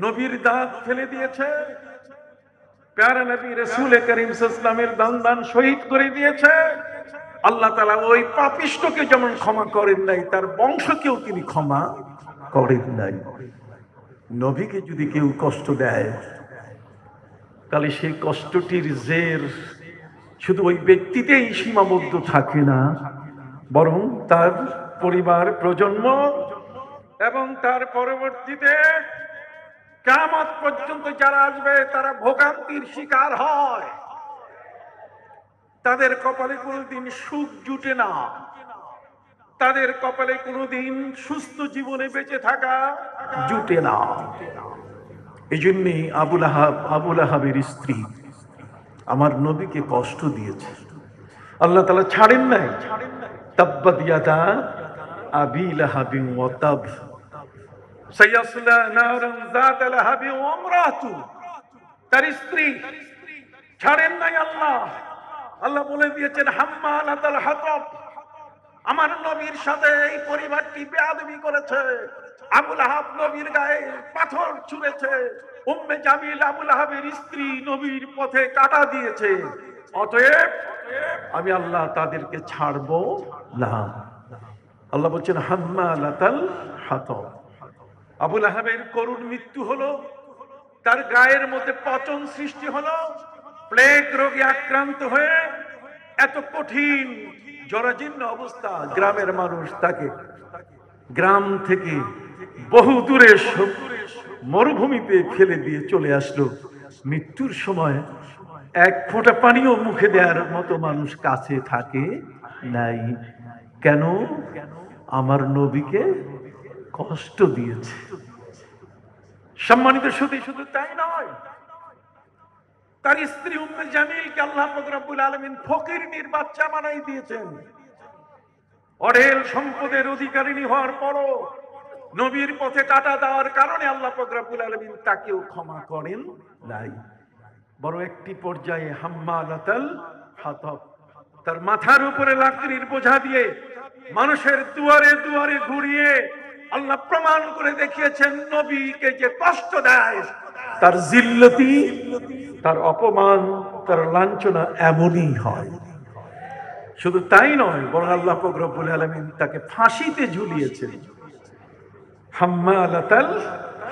নবীর দাঁত ফেলে দিয়েছে, প্যারা নবী রাসূল করিম সাল্লাল্লাহু আলাইহি ওয়াসাল্লামের দান শহীদ করে দিয়েছে। আল্লাহ তাআলা ওই পাপিষ্ঠকে যেমন ক্ষমা করেন নাই, তার বংশকেও তিনি ক্ষমা করেন নাই। নবীকে যদি কেউ কষ্ট দেয়, তাহলে সেই কষ্টটির জের শুধু ওই ব্যক্তিতেই সীমাবদ্ধ থাকে না, বরং তার পরিবার, প্রজন্ম এবং তার পরবর্তীতে কিয়ামত পর্যন্ত যারা আসবে তারা ভোগান্তির শিকার হয়। তাদের কপালে কোনোদিন সুখ জুটে না, তাদের কপালে কোনোদিন সুস্থ জীবনে বেঁচে থাকা জুটে না। এই জন্যে আবুল আহাবের স্ত্রী আমার নবীকে কষ্ট দিয়েছে, আল্লাহ তাআলা ছাড়েন নাই। তাব্বাত ইয়াদা আবি লাহাবিন ওয়া তাব সায়াসলা নারান যাতা লাহাবিন ওয়া ইমরাতু, তার স্ত্রী ছাড়েন নাই আল্লাহ। আল্লাহ বলে দিয়েছেন হাম্মালাতাল হাতাব, আমার নবীর সাথে এই পরিবারটি বেয়াদবি করেছে। আবুল আহাব নবীর গায়ে পাথর ছুঁড়েছে, উম্মে জামিল আবুল আহাবের স্ত্রী নবীর পথে কাঁটা দিয়েছে। অতএব আমি আল্লাহ তাদেরকে ছাড়বো না। আল্লাহ বলছেন হাম্মালাতাল হাতাব। আবুল আহাবের করুণ মৃত্যু হলো, তার গায়ের মধ্যে পচন সৃষ্টি হলো, প্লেগ রোগে আক্রান্ত হয়ে এত কঠিন জরাজীর্ণ অবস্থা, গ্রামের মানুষ তাকে গ্রাম থেকে বহু দূরে মরুভূমিতে ফেলে দিয়ে চলে আসলো। মৃত্যুর সময় এক ফোঁটা পানিও মুখে দেওয়ার মতো মানুষ কাছে থাকে নাই। কেন? আমার নবীকে কষ্ট দিয়েছে। সম্মানিত শুধু শুধু তাই নয়, তার স্ত্রী উম্মে জামিলকে আল্লাহ পাক রব্বুল আলামিন ফকিরনির বাচ্চা বানাই দিয়েছেন। অঢেল সম্পদের অধিকারিণী হওয়ার পরও নবীর পথে কাঁটা দেওয়ার কারণে আল্লাহ পাক রব্বুল আলামিন তাকেও ক্ষমা করেন নাই। বড় একটি পর্যায়ে হাম্মালাতাল হাতাব, তার মাথার উপরে লাকড়ির বোঝা দিয়ে মানুষের দুয়ারে দুয়ারে ঘুরিয়ে আল্লাহ প্রমাণ করে দেখিয়েছেন নবীকে যে কষ্ট দেয় তার জিল্লতি, তার অপমান, তার লাঞ্ছনা এমনই হয়। শুধু তাই নয়, বরং আল্লাহ পাক রব্বুল আলামিন তাকে ফাঁসিতে ঝুলিয়েছেন। হাম্মালাতাল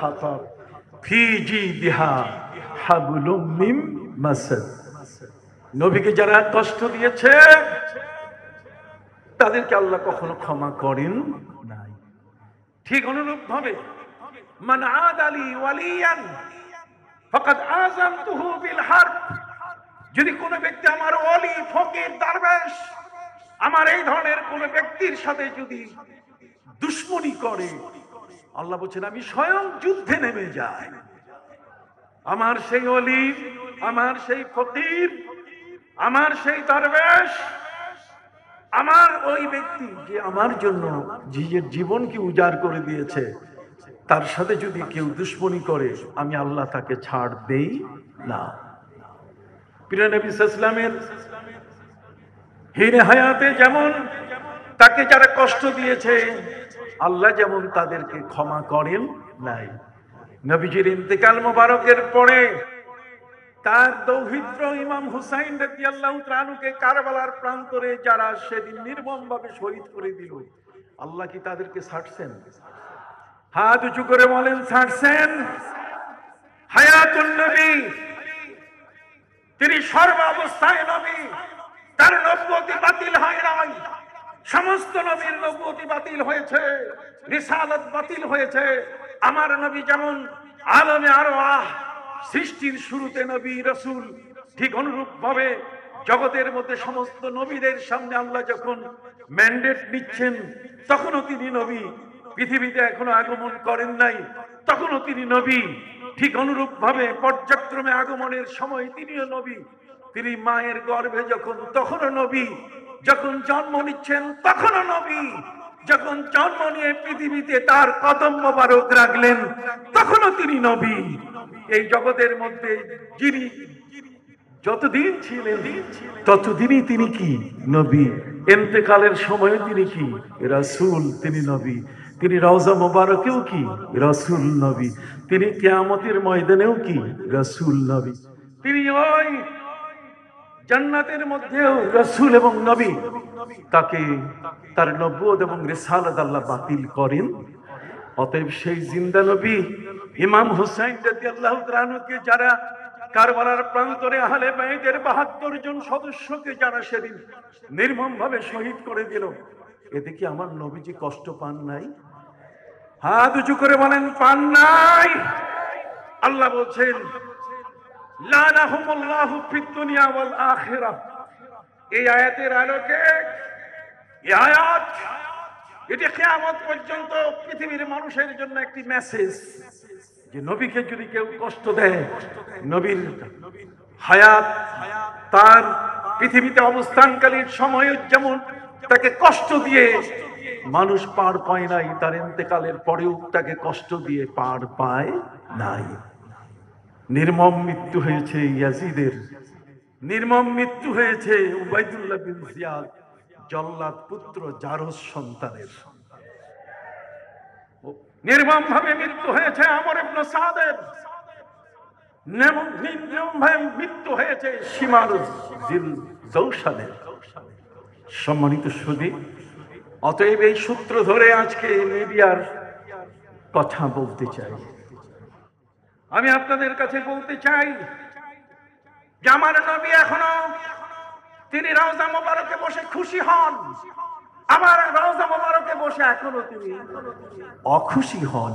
হাতাব ফি জিদিহা হাবলুম মিন মাসাদ। নবীকে যারা কষ্ট দিয়েছে তাদেরকে আল্লাহ কখনো ক্ষমা করেন নাই। ঠিক অনুরূপ ভাবে মান আদালি ওয়ালিয়ান ফাকাদ আযানতুহু বিল হারব, যদি কোনো ব্যক্তি আমার ওলি, ফকির, দরবেশ, আমার এই ধরনের কোন ব্যক্তির সাথে যদি দুশমনি করে, আল্লাহ বলছেন আমি স্বয়ং যুদ্ধে নেমে যাই। আমার সেই ওলি, আমার সেই ফকির, আমার সেই দরবেশ, আমার ওই ব্যক্তি যে আমার জন্য নিজের জীবনকে উজাড় করে দিয়েছে, তার সাথে যদি কেউ দুশমনি করে আমি আল্লাহ তাকে ছাড় দেই না। প্রিয় নবী সাল্লাল্লাহু আলাইহি ওয়াসাল্লামের হিরে হায়াতে যেমন তাকে যারা কষ্ট দিয়েছে আল্লাহ যেমন তাদেরকে ক্ষমা করেন নাই। নবীজির ইন্তেকাল মোবারকের পরে তার দৌহিত্র ইমাম হুসাইন রাদিয়াল্লাহু তাআলা আনহুকে কারবালার প্রান্তরে যারা সেদিন নির্মমভাবে শহীদ করে দিল, আল্লাহ কি তাদেরকে ছাড়ছেন? হাত উঁচু করে বলেন ছাড়ছেন? হায়াতুন নবী, তিনি সর্বাবস্থায় নবী, তার নবুয়তি বাতিল হয় নাই। সমস্ত নবীর নবুয়তি বাতিল হয়েছে, রিসালাত বাতিল হয়েছে। আমার নবী যেমন আলমে আরওয়াহ, সৃষ্টির শুরুতে নবী রাসূল, ঠিক অনুরূপ ভাবে জগতের মধ্যে সমস্ত নবীদের সামনে আল্লাহ যখন ম্যান্ডেট নিচ্ছেন তখনও তিনি নবী। পৃথিবীতে এখনো আগমন করেন নাই, তখনও তিনি নবী। ঠিক অনুরূপ ভাবে পর্যায়ক্রমে আগমনের সময় তিনিও নবী। তিনি মায়ের গর্ভে যখন, তখনও নবী। যখন জন্ম নিচ্ছেন তখনও নবী। যখন জন্ম নিয়ে পৃথিবীতে তার কদম মোবারক রাখলেন তখনও তিনি নবী। এই জগতের মধ্যে যিনি যতদিন ছিলেন ততদিনই তিনি কি? নবী। ইন্তেকালের সময় তিনি কি? রাসূল, তিনি নবী। তিনি রওজা মোবারকেও কি রাসূল নবী, তিনি কিয়ামতের ময়দানেও কি রাসূল নবী, তিনি ওই জান্নাতের মধ্যেও রাসূল এবং নবী। তাকে তার নবুয়ত এবং রিসালাত আল্লাহ বাতিল করেন। অতএব সেই জিন্দা নবী ইমাম হুসাইন রাদিয়াল্লাহু তাআলা আনহুকে যারা কারবালার প্রান্তরে আহলে বাইতের ৭২ জন সদস্যকে যারা সেদিন নির্মমভাবে শহীদ করে দিল, এতে কি আমার নবীজি কষ্ট পান নাই? হাত উঁচু করে বলেন পান নাই? আল্লাহ বলছেন লানাহুমুল্লাহু ফিদ দুনিয়া ওয়াল আখিরাহ। এই আয়াতের আলোকে এই আয়াত এটি কিয়ামত পর্যন্ত পৃথিবীর মানুষের জন্য একটি মেসেজ, যে নবীকে যদি কেউ কষ্ট দেয়, নবীর হায়াত তার পৃথিবীতে অবস্থানকালীন সময় যেমন তাকে কষ্ট দিয়ে মানুষ পার পায় নাই, তার ইন্তেকালের পরেও তাকে কষ্ট দিয়ে পার পায় নাই। নির্মম মৃত্যু হয়েছে ইয়াজিদের, নির্মম মৃত্যু হয়েছে উবাইদুল্লাহ বিন জিয়াদ জল্লাদ পুত্র জারজ সন্তানের, নির্মম ভাবে মৃত্যু হয়েছে আমর ইবনে সাদের, নির্মম ভাবে মৃত্যু হয়েছে শিমার জিল জৌশানের। সম্মানিত সুধী, অতএব এই সূত্র ধরে আজকে মিডিয়ার কথা বলতে চাই। আমি আপনাদের কাছে বলতে চাই যে আমার নবী এখনো তিনি রওজা মোবারকে বসে খুশি হন, আমার রওজা মোবারকে বসে এখনো তিনি অখুশি হন।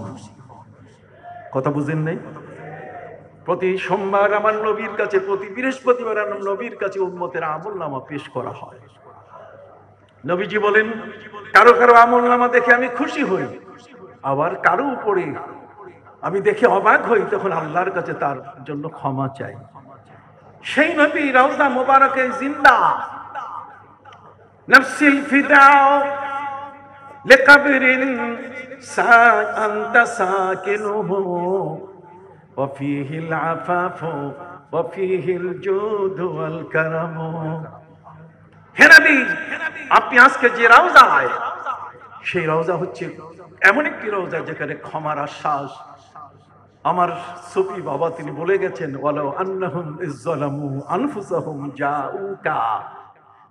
কথা বুঝেন নাই? প্রতি সোমবার আমার নবীর কাছে, প্রতি বৃহস্পতিবার আমার নবীর কাছে উম্মতের আমলনামা পেশ করা হয়। নবীজি বলেন কারো কারো আমলনামা দেখে আমি খুশি হই, আবার কারো উপরে আমি দেখে অবাক হই, তখন আল্লাহর কাছে তার জন্য ক্ষমা চাই। সেই নবী রওজা মোবারকে জিন্দা, নফসিল ফিদাও লিকবরিন আনতা সাকিনুহু ওয়া ফীহিল আফাফু ওয়া ফীহিল জুদ ওয়াল কারাম। হে নবী, আপনি আজকে যে রওজায়, সেই রওজা হচ্ছে এমন একটি রওজা যেখানে ক্ষমার আশ্বাস। আমার সুফি বাবা তিনি বলে গেছেন ওয়ালাউ আন্নাহুম ইযলামু আনফুসাহুম জাউকা,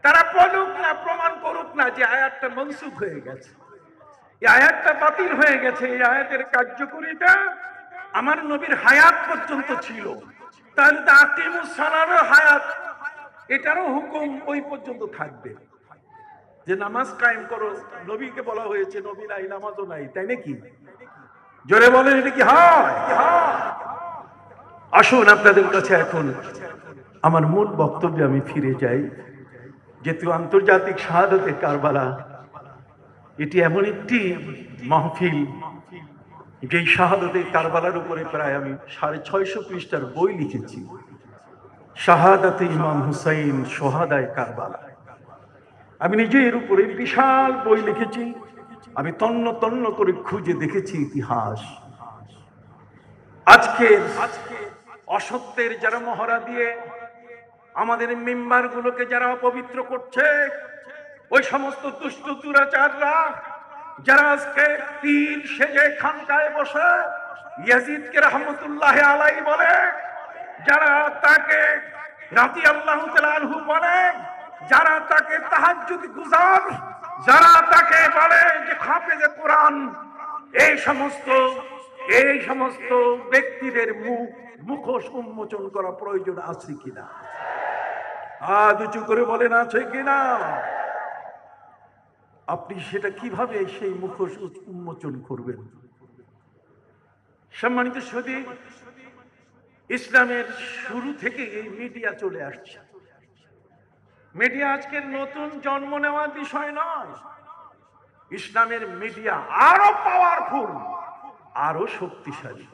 তারা বলুক না, প্রমাণ করুক না যে আয়াতটা মনসুখ হয়ে গেছে, এই আয়াতটা বাতিল হয়ে গেছে, এই আয়াতের কার্যকারিতা আমার নবীর হায়াত পর্যন্ত ছিল, তাহলে তো আকিমুস সালাতের হায়াত এটারও হুকুম ওই পর্যন্ত থাকবে, যে নামাজ কায়েম করো। নবীকে বলা হয়েছে, নবী নাই নামাজও নাই, তাই নাকি? জোরে বলেন এটা কি হয়? আসুন আপনাদের কাছে এখন আমার মূল বক্তব্যে আমি ফিরে যাই। যেহেতু আন্তর্জাতিক শাহাদাতে কারবালা এটি এমন একটি মাহফিল, যেই শাহাদাতে কারবালার উপরে প্রায় আমি 650 পৃষ্ঠার বই লিখেছি। শাহাদাতে ইমাম হুসাইন সোহাদায়ে কারবালা, আমি নিজে এর উপরে বিশাল বই লিখেছি। আমি তন্ন তন্ন করে খুঁজে দেখেছি ইতিহাস। আজকে অসত্যের যারা মহড়া দিয়ে আমাদের মেম্বার গুলোকে যারা অপবিত্র করছে, ওই সমস্ত দুষ্ট দুরাচাররা যারা আজকে পীর সেজে খানকায় বসে ইয়াজিদকে রহমতুল্লাহ আলাইহি বলে, যারা তাকে রাদিয়াল্লাহু তাআলা আনহু বলে, যারা তাকে তাহাজ্জুদ গুজার, যারা তাকে বলে যে হাফেজে কোরআন, এই সমস্ত ব্যক্তিদের মুখোশ উন্মোচন করা প্রয়োজন আছে কিনা? হাত উঁচু করে বলেন আছে কিনা? আপনি সেটা কিভাবে সেই মুখোশ উন্মোচন করবেন? সম্মানিত সুধী, ইসলামের শুরু থেকে এই মিডিয়া চলে আসছে। মিডিয়া আজকের নতুন জন্ম নেওয়ার বিষয় নয়। ইসলামের মিডিয়া আরো পাওয়ারফুল, আরো শক্তিশালী।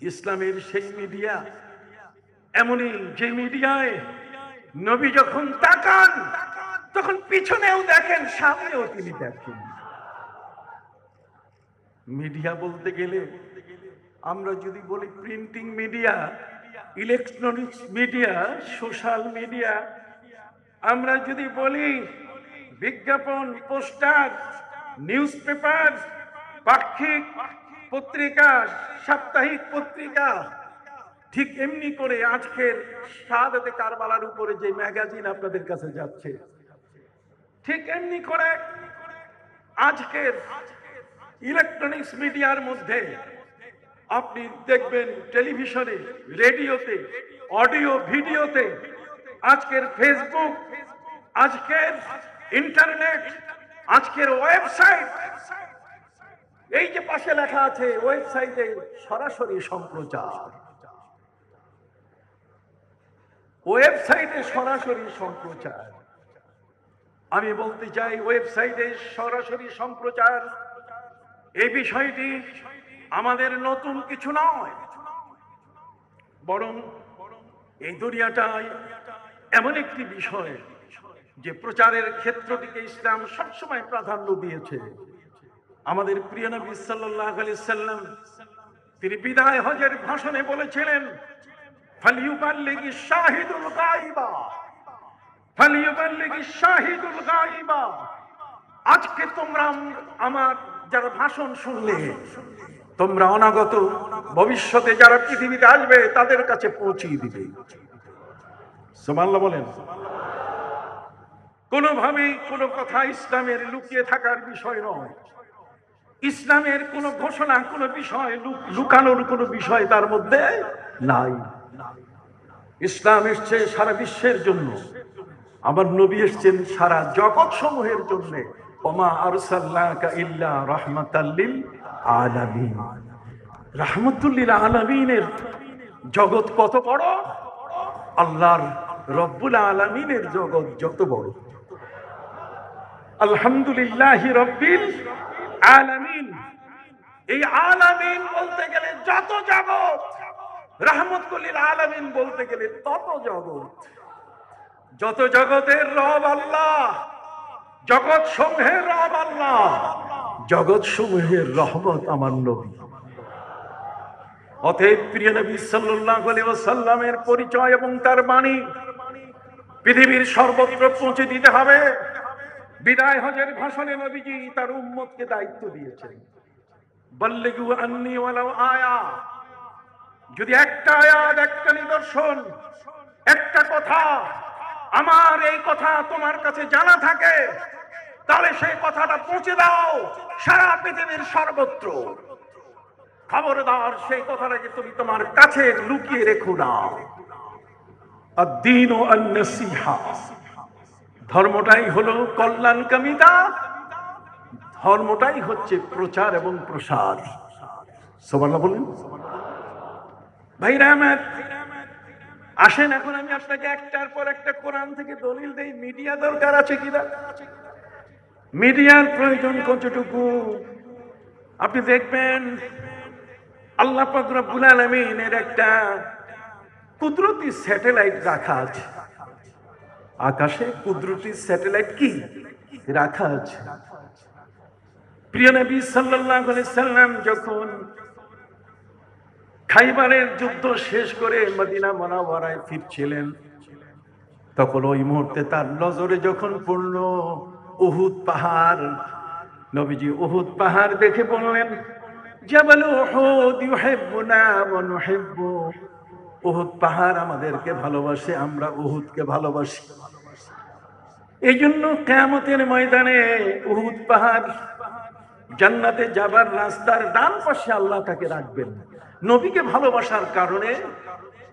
ইসলামের সেই মিডিয়া এমনই যে মিডিয়ায় নবী যখন তাকান তখন পিছনেও দেখেন, সামনেও তিনি দেখেন। মিডিয়া বলতে গেলে আমরা যদি বলি printing media, electronics media, social media, আমরা যদি বলি বিজ্ঞাপন, পোস্টার, নিউজ পেপার, পাক্ষিক পত্রিকা, সাপ্তাহিক পত্রিকা, ঠিক এমনি করে আজকের শাহাদাতে কারবালার উপরে যে ম্যাগাজিন আপনাদের কাছে যাচ্ছে, ঠিক এমনি করে আজকের ইলেকট্রনিক্স মিডিয়ার মধ্যে আপনি দেখবেন, টেলিভিশনে, রেডিওতে, অডিও ভিডিওতে, আজকের ফেসবুক, আজকের ইন্টারনেট, আজকের ওয়েবসাইট, এই যে পাশে লেখা আছে ওয়েবসাইটে সরাসরি সম্প্রচার, ওয়েবসাইটে সরাসরি সম্প্রচার। আমি বলতে চাই, ওয়েবসাইটে সরাসরি সম্প্রচার এই বিষয়টি আমাদের নতুন কিছু নয়, বরং এই দুনিয়াটায় এমন একটি বিষয় যে প্রচারের ক্ষেত্রটিকে ইসলাম সবসময় প্রাধান্য দিয়েছে। আমাদের প্রিয় নবী সাল্লাল্লাহু আলাইহি সাল্লাম তিনি বিদায় হজের ভাষণে বলেছিলেন, ফালিয়ুবাল্লিগিশ শাহিদুল গায়বা, ফালিয়ুবাল্লিগিশ শাহিদুল গায়বা। আজকে তোমরা আমার যারা ভাষণ শুনলে, তোমরা অনাগত ভবিষ্যতে যারা পৃথিবীতে আসবে তাদের কাছে পৌঁছিয়ে দিবে। সুবহানাল্লাহ বলেন। কোনোভাবেই কোনো কথা ইসলামের লুকিয়ে থাকার বিষয় নয়। ইসলামের কোনো ঘোষণা, কোনো বিষয় লুকানোর কোনো বিষয় তার মধ্যে নাই। ইসলাম এসছে সারা বিশ্বের জন্য, আমার নবী এসছেন সারা জগৎ সমূহের জন্য। ওমা আরসালনাকা ইল্লা রাহমাতাল লিল আলামিন। রাহমাতুল লিল আলামিনের জগৎ কত বড়, আল্লাহর রব্বুল আলামিনের জগৎ যত বড়। আলহামদুলিল্লাহি রব্বিল আলামিন। এই আলামিন বলতে গেলে যত জগৎ, রাহমাতুল লিল আলামিন বলতে গেলে তত জগৎ। যত জগতের রব আল্লাহ, জগৎ সমূহের রব আল্লাহ, জগৎ সমূহের রহমত আমার নবী। অতএব প্রিয় নবী সাল্লাল্লাহু আলাইহি ওয়াসাল্লামের পরিচয় এবং তার বাণী পৃথিবীর সর্বত্র পৌঁছে দিতে হবে। বিদায় হজের ভাষণে নবীজি তার উম্মতকে দায়িত্ব দিয়েছেন, বাল্লিগু আন্নী ওয়ালাউ আয়া। যদি একটা আয়াত, একটা নিদর্শন, একটা কথা, আমার এই কথা তোমার কাছে জানা থাকে, তাহলে সেই কথাটা পৌঁছে দাও সারা পৃথিবীর সর্বত্র। খবরদার সেই কথাটাকে তুমি তোমার কাছে লুকিয়ে রেখো না। আদ-দীন আন-নাসিহা। ধর্মটাই হলো কল্যাণকামিতা, ধর্মটাই হচ্ছে প্রচার এবং প্রসার। সুবহানাল্লাহ বলেন। ভাইরা আমার, আসেন এখন আমি আপনাকে একটার পর একটা কোরআন থেকে দলিল দেই। মিডিয়া দরকার আছে কিনা, মিডিয়ার প্রয়োজন কতটুকু আপনি দেখবেন। আল্লাহ পাক রব্বুল আলামিনের একটা কুদরতি স্যাটেলাইট রাখা আছে আকাশে। কুদরতি স্যাটেলাইট কি রাখা আছে? প্রিয় নবী সাল্লাল্লাহু আলাইহি সাল্লাম যখন খাইবারের যুদ্ধ শেষ করে মদিনা মুনাওয়ারায় ফিরছিলেন, তখন ওই মুহূর্তে তার নজরে যখন পড়ল উহুদ পাহাড়, নবীজি উহুদ পাহাড় দেখে বললেন, জাবাল উহুদ ইউহিব্বুনা ওয়া নুহিব্বু। উহুদ পাহাড় আমাদেরকে ভালোবাসে, আমরা উহুদকে ভালোবাসি। এই জন্য কিয়ামতের ময়দানে উহুদ পাহাড় জান্নাতে যাবার রাস্তার ডান পাশে আল্লাহ তাকে রাখবেন। নবীকে ভালোবাসার কারণে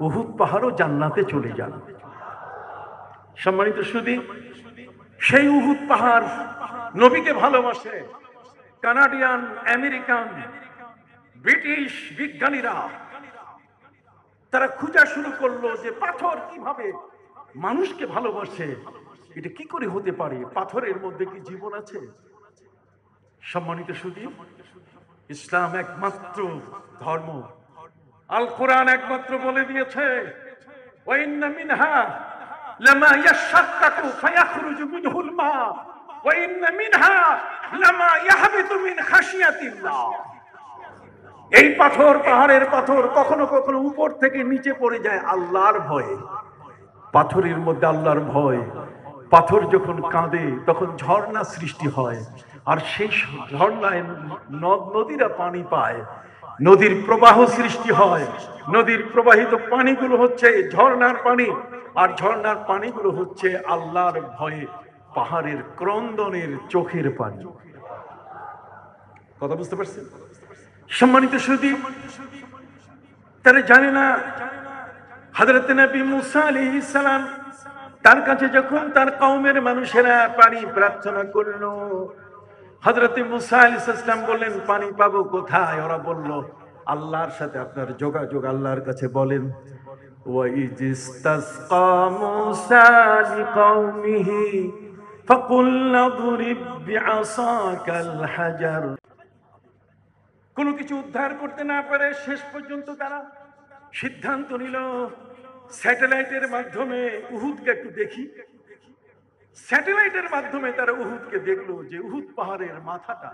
উহুদ পাহাড়ও জান্নাতে চলে যান। সম্মানিত সুধী, সেই উহুদ পাহাড় নবীকে ভালোবাসে। কানাডিয়ান, আমেরিকান, ব্রিটিশ বিজ্ঞানীরা তারা খোঁজা শুরু করলো যে পাথর কিভাবে মানুষকে ভালোবাসে, এটা কি করে হতে পারে, পাথরের মধ্যে কি জীবন আছে? সম্মানিত সুধী, ইসলাম একমাত্র ধর্ম, আল কোরআন একমাত্র বলে দিয়েছে, ওয়া ইন্না মিনহা লামা ইয়াশাক্কাকু ফায়াখরুজু মিনহুল মা ওয়া ইন্না মিনহা লামা ইয়াহবিতু মিন খাশিয়াতিল্লাহ। এই পাথর, পাহাড়ের পাথর কখনো কখনো উপর থেকে নিচে পড়ে যায় আল্লাহর ভয়ে। পাথরের মধ্যে আল্লাহর ভয়। পাথর যখন কাঁদে তখন ঝর্ণা সৃষ্টি হয়। আর সেই ঝর্ণায় নদ নদীরা পানি পায়, নদীর প্রবাহ সৃষ্টি হয়। নদীর প্রবাহিত পানিগুলো হচ্ছে ঝর্ণার পানি, আর ঝর্ণার পানিগুলো হচ্ছে আল্লাহর ভয়ে পাহাড়ের ক্রন্দনের চোখের পানি। কথা বুঝতে পারছেন? সম্মানিত সুধী, তারা জানে না হযরত নবী মুসা আলাইহিস সালাম তার কাছে যখন তার কওমের মানুষেরা পানি প্রার্থনা করলো, হযরত মুসা আলাইহিস সালাম বললেন পানি পাবো কোথায়? ওরা বলল আল্লাহর সাথে আপনার যোগাযোগ আল্লাহর কাছে বলেন। ওয়া ইজতাসকা মুসা লিকাওমিহি ফাকুলনা দুরিব বিআসাকাল হাজার। কোনো কিছু উদ্ধার করতে না পারে শেষ পর্যন্ত তারা সিদ্ধান্ত নিল স্যাটেলাইটের মাধ্যমে উহুদকে একটু দেখি। স্যাটেলাইটের মাধ্যমে তারা উহুদকে দেখলো যে উহুদ পাহাড়ের মাথাটা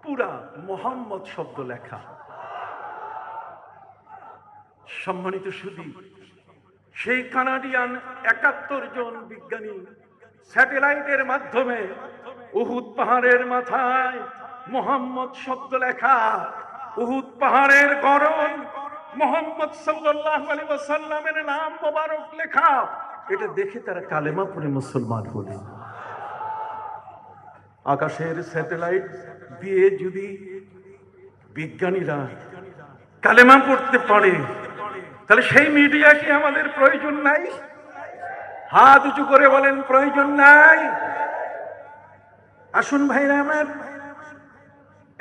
পুরা মোহাম্মদ শব্দ লেখা। সম্মানিত সুধী, সেই কানাডিয়ান ৭১ জন বিজ্ঞানী স্যাটেলাইটের মাধ্যমে উহুদ পাহাড়ের মাথায় মোহাম্মদ শব্দ লেখা, উহুদ পাহাড়ের গড়ন মোহাম্মদ সাল্লাল্লাহু আলাইহি ওয়াসাল্লামের নাম মোবারক লেখা, এটা দেখে তারা কালেমা পড়ে মুসলমান হলেন। আকাশের স্যাটেলাইট দিয়ে যদি বিজ্ঞানীরা কালেমা পড়তে পারে, তাহলে সেই মিডিয়া কি আমাদের প্রয়োজন নাই? হাত উঁচু করে বলেন প্রয়োজন নাই? আসুন ভাইরা আমার,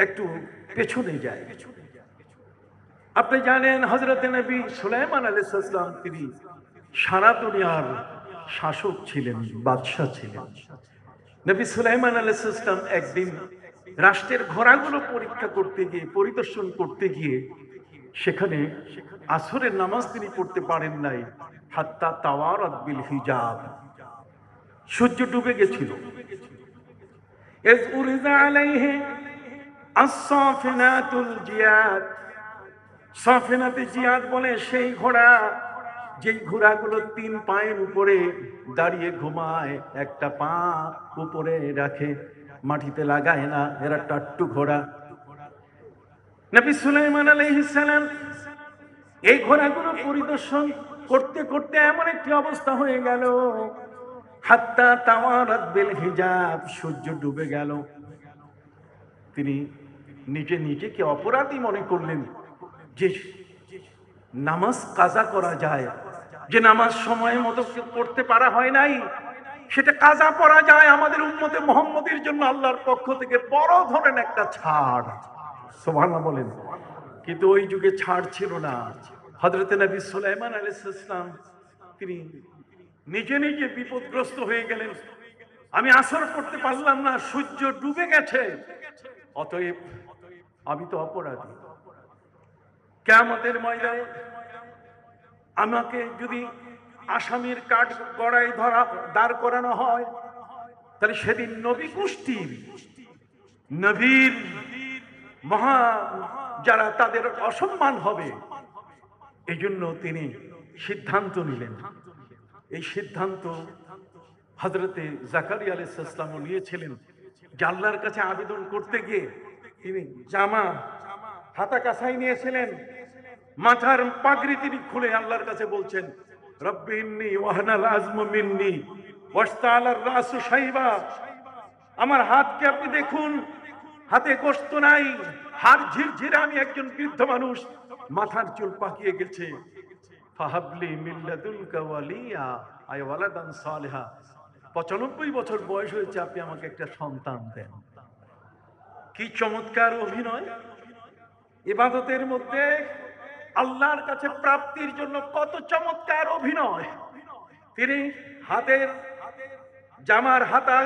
একটু পেছনে যাই। আপনি জানেন হযরত নবী সুলাইমান আলাইহিস সালাম তিনি সারা দুনিয়ার শাসক ছিলেন, বাদশা ছিলেন। নবী সুলাইমান আলাইহিস সালাম একদিন রাষ্ট্রের ঘোড়াগুলো পরীক্ষা করতে গিয়ে, পরিদর্শন করতে গিয়ে সেখানে আসরের নামাজ তিনি পড়তে পারেন নাই, হাত্তা তাওয়ারাত বিল হিজাব, সূর্য ডুবে গেছিল। ইজ উরিজা আলাইহি আস-সাফিনাতুল জিয়াদ, সাফিনাতে জিয়াদ বলে সেই ঘোড়া, যেই ঘোড়াগুলো ৩ পায়ের উপরে দাঁড়িয়ে ঘুমায়, একটা পা উপরে রাখে, মাটিতে লাগায় না, এরা টাট্টু ঘোড়া। নবী সুলাইমান আলাইহিস সালাম এই ঘোড়াগুলো পরিদর্শন করতে করতে এমন একটি অবস্থা হয়ে গেল, হাত্তা তাওয়ারাত বিল হিজাব, সূর্য ডুবে গেল। তিনি নিজে নিজেকে অপরাধী মনে করলেন যে নামাজ কাজা করা যায়, যে নামাজ সময় মতো পড়তে পারা হয় নাই, সেটা কাজা পড়া যায়। আমাদের উম্মতে মুহাম্মদের জন্য আল্লাহর পক্ষ থেকে বড় ধরনের একটা ছাড়, সুবহানাল্লাহ বলেন। কিন্তু ওই যুগে ছাড় ছিল না। হযরত নবী সুলাইমান আলাইহিস সালাম তিনি নিজে নিজে বিপদগ্রস্ত হয়ে গেলেন। আমি আসর করতে পারলাম না, সূর্য ডুবে গেছে, অতএব আমি তো অপরাধী। কিয়ামতের ময়দানে আমাকে যদি আসামির কাঠ গড়ায় দাঁড় করানো হয়, তাহলে সেদিন নবী গোষ্ঠীর, নবীর মহা যারা, তাদের অসম্মান হবে। এই জন্য তিনি সিদ্ধান্ত নিলেন। এই সিদ্ধান্ত হযরতে জাকারিয়া আলাইহিস সালাম নিয়েছিলেন যে আল্লাহর কাছে আবেদন করতে গিয়ে তিনি জামা হাতা কাছাই নিয়েছিলেন, মাথার পাগড়ি তিনি খুলে আল্লাহর কাছে বলছেন, রব্বি ইন্নী ওয়াহনাল আযমু মিন্নী ওয়াশতাআলার রাসু শাইবা। আমার হাতকে আপনি দেখুন, হাতে গোশত নাই, হাড় ঝিরঝিরে, আমি একজন বৃদ্ধ মানুষ, মাথার চুল পাকিয়ে গেছে। ফাহাবলি মিন লাদুনকা ওয়ালিয়া আয় ওয়ালাদান সালিহা, ৯৫ বছর বয়স হয়েছে, আপনি আমাকে একটা সন্তান দেন। কি চমৎকার অভিনয়! ইবাদতের মধ্যে আল্লাহর কাছে প্রাপ্তির জন্য কত চমৎকার অভিনয়! তিনি হাতের জামার হাতা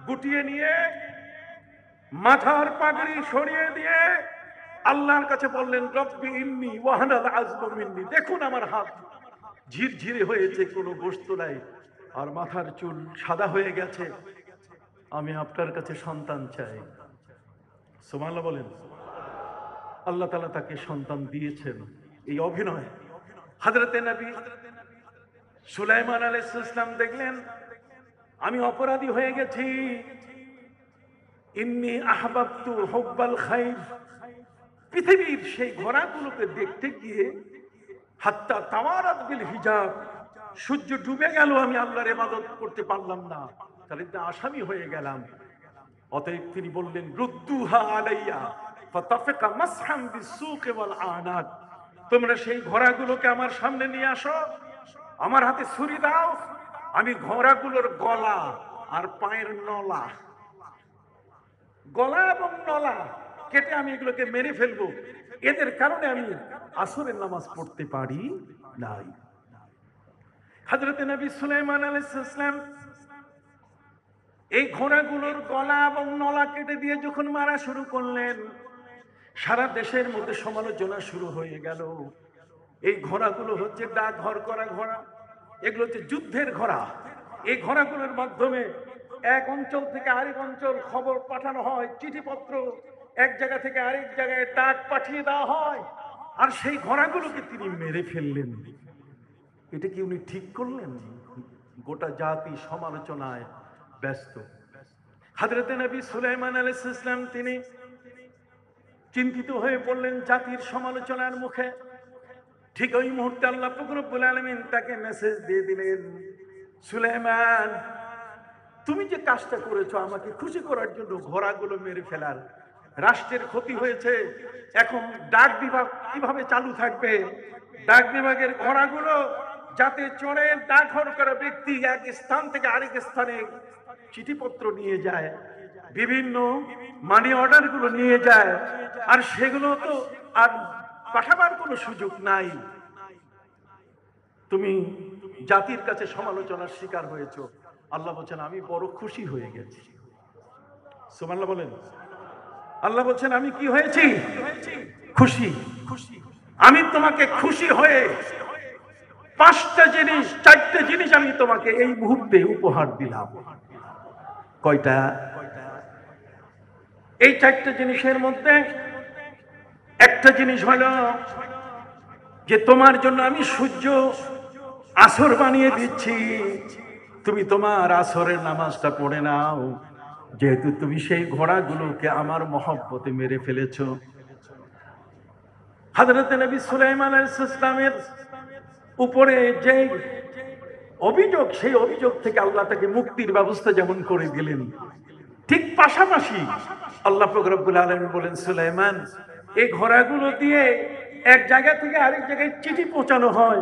গুটিয়ে নিয়ে, মাথার পাগড়ি সরিয়ে দিয়ে আল্লাহর কাছে বললেন, রব্বি ইন্নী ওয়াহনাল আযমু মিন্নী, দেখুন আমার হাত ঝিরঝিরে হয়েছে, কোনো গোশত নাই, আর মাথার চুল সাদা হয়ে গেছে, আমি আপনার কাছে সন্তান চাই। সুবহানাল্লাহ বলেন। আল্লাহ তাআলা তাকে সন্তান দিয়েছেন। এই অভিনয় হযরতে নবী সুলাইমান আলাইহিস সালাম দেখলেন, আমি অপরাধী হয়ে গেছি, ইন্নী আহবাবতু হুব্বাল খাইর, পৃথিবীর সেই ঘোড়াগুলোকে দেখতে গিয়ে হাত্তা তাওয়ারাত বিল হিজাব, সূর্য ডুবে গেল, আমি আল্লাহর ইবাদত করতে পারলাম না, তাহলে তো আসামি হয়ে গেলাম। অতএব তিনি বললেন রুদ্দুহা আলাইয়া ফাতাফিকা মাসহাম বিসসুক ওয়াল আনাক, তোমরা সেই ঘোড়াগুলোকে আমার সামনে নিয়ে আসো, আমার হাতে ছুরি দাও, আমি ঘোড়াগুলোর গলা আর পায়ের নলা, গলা এবং নলা কেটে আমি এগুলোকে মেরে ফেলবো, এদের কারণে আমি আসরের নামাজ পড়তে পারি নাই। হযরত নবী সুলাইমান আলাইহিস সালাম এই ঘোড়াগুলোর গলা এবং নলা কেটে দিয়ে যখন মারা শুরু করলেন, সারা দেশের মধ্যে সমালোচনা শুরু হয়ে গেল। এই ঘোড়াগুলো হচ্ছে ডাকঘর করা ঘোড়া, এগুলো হচ্ছে যুদ্ধের ঘোড়া। এই ঘোড়াগুলোর মাধ্যমে এক অঞ্চল থেকে আরেক অঞ্চল খবর পাঠানো হয়, চিঠিপত্র এক জায়গা থেকে আরেক জায়গায় ডাক পাঠিয়ে দেওয়া হয়, আর সেই ঘোড়াগুলোকে তিনি মেরে ফেললেন। এটা কি উনি ঠিক করলেন? গোটা জাতি সমালোচনায় ব্যস্ত। হযরত নবী সুলাইমান আলাইহিস সালাম তিনি চিন্তিত হয়ে পড়লেন জাতির সমালোচনার মুখে। ঠিক ওই মুহূর্তে আল্লাহ পাক রব্বুল আলামিন তাকে মেসেজ দিয়ে দিলেন, সুলাইমান, তুমি যে কাজটা করেছো আমাকে খুশি করার জন্য, ঘোড়াগুলো মেরে ফেলার, রাষ্ট্রের ক্ষতি হয়েছে, এখন ডাক বিভাগ কিভাবে চালু থাকবে? ডাক বিভাগের ঘোড়াগুলো যাতে চড়ে ডাকঘর করা ব্যক্তি এক স্থান থেকে আরেক স্থানে চিঠিপত্র নিয়ে যায়, বিভিন্ন মানি অর্ডার গুলো নিয়ে যায়, আর সেগুলো তো আর পাঠাবার কোনো সুযোগ নাই। তুমি জাতির কাছে সমালোচনার শিকার হয়েছো। আল্লাহ বলছেন আমি বড় খুশি হয়ে গেছি। সুবহানাল্লাহ বলেন। আল্লাহ বলছেন আমি কি হয়েছি? খুশি। আমি তোমাকে খুশি হয়ে 5টা জিনিস, 4টে জিনিস আমি তোমাকে এই মুহূর্তে উপহার দিলাম। কয়টা? এই 4টে জিনিসের মধ্যে একটা জিনিস হলো যে তোমার জন্য আমি সূর্য আসর বানিয়ে দিচ্ছি, তুমি তোমার আসরের নামাজটা পড়ে নাও, যেহেতু তুমি সেই ঘোড়াগুলোকে আমার মহব্বতে মেরে ফেলেছো। হযরত নবী সুলাইমান আলাইহিস সালামের উপরে যে অভিযোগ, সেই অভিযোগ থেকে আল্লাহ তাকে মুক্তির ব্যবস্থা যেমন করে দিলেন, ঠিক পাশাপাশি আল্লাহ পাক রব্বুল আলামিন বলেন, সুলাইমান, এই ঘোড়াগুলো দিয়ে এক জায়গা থেকে আরেক জায়গায় চিঠি পৌঁছানো হয়,